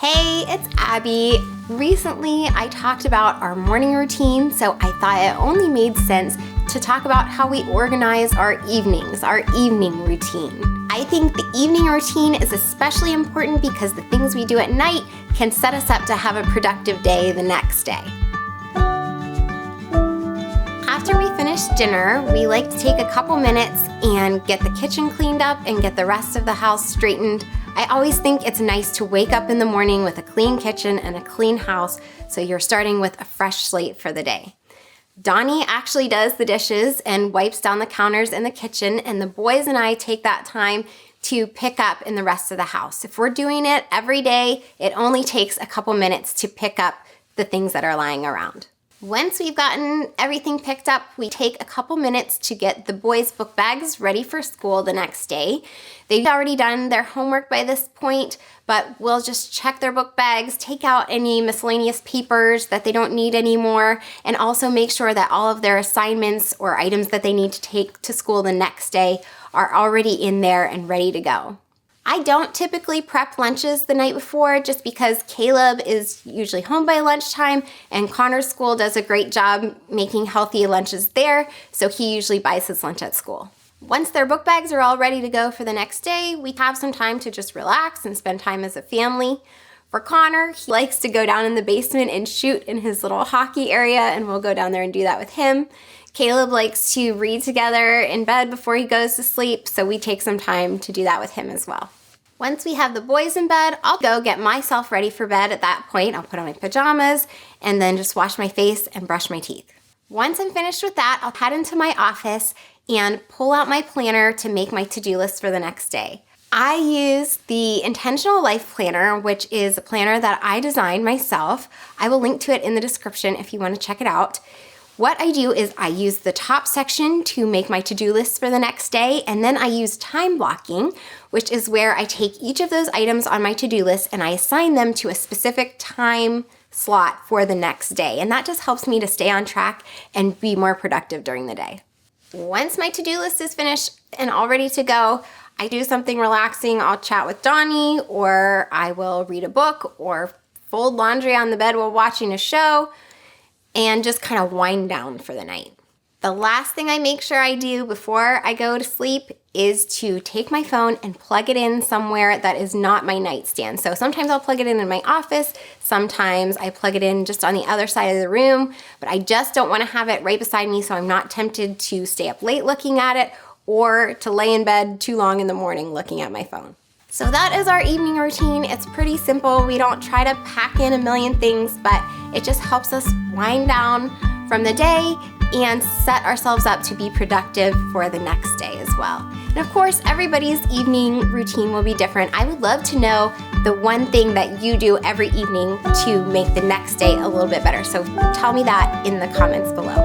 Hey, it's Abby. Recently, I talked about our morning routine, so I thought it only made sense to talk about how we organize our evenings, our evening routine. I think the evening routine is especially important because the things we do at night can set us up to have a productive day the next day. After we finish dinner, we like to take a couple minutes and get the kitchen cleaned up and get the rest of the house straightened. I always think it's nice to wake up in the morning with a clean kitchen and a clean house, so you're starting with a fresh slate for the day. Donnie actually does the dishes and wipes down the counters in the kitchen, and the boys and I take that time to pick up in the rest of the house. If we're doing it every day, it only takes a couple minutes to pick up the things that are lying around. Once we've gotten everything picked up, we take a couple minutes to get the boys' book bags ready for school the next day. They've already done their homework by this point, but we'll just check their book bags, take out any miscellaneous papers that they don't need anymore, and also make sure that all of their assignments or items that they need to take to school the next day are already in there and ready to go. I don't typically prep lunches the night before just because Caleb is usually home by lunchtime and Connor's school does a great job making healthy lunches there, so he usually buys his lunch at school. Once their book bags are all ready to go for the next day, we have some time to just relax and spend time as a family. For Connor, he likes to go down in the basement and shoot in his little hockey area, and we'll go down there and do that with him. Caleb likes to read together in bed before he goes to sleep, so we take some time to do that with him as well. Once we have the boys in bed, I'll go get myself ready for bed. At that point, I'll put on my pajamas and then just wash my face and brush my teeth. Once I'm finished with that, I'll head into my office and pull out my planner to make my to-do list for the next day. I use the Intentional Life Planner, which is a planner that I designed myself. I will link to it in the description if you want to check it out. What I do is I use the top section to make my to-do list for the next day, and then I use time blocking, which is where I take each of those items on my to-do list and I assign them to a specific time slot for the next day. And that just helps me to stay on track and be more productive during the day. Once my to-do list is finished and all ready to go, I do something relaxing. I'll chat with Donnie, or I will read a book or fold laundry on the bed while watching a show, and just kind of wind down for the night. The last thing I make sure I do before I go to sleep is to take my phone and plug it in somewhere that is not my nightstand. So sometimes I'll plug it in my office, sometimes I plug it in just on the other side of the room, but I just don't want to have it right beside me so I'm not tempted to stay up late looking at it or to lay in bed too long in the morning looking at my phone. So that is our evening routine. It's pretty simple. We don't try to pack in a million things, but it just helps us wind down from the day and set ourselves up to be productive for the next day as well. And of course, everybody's evening routine will be different. I would love to know the one thing that you do every evening to make the next day a little bit better. So tell me that in the comments below.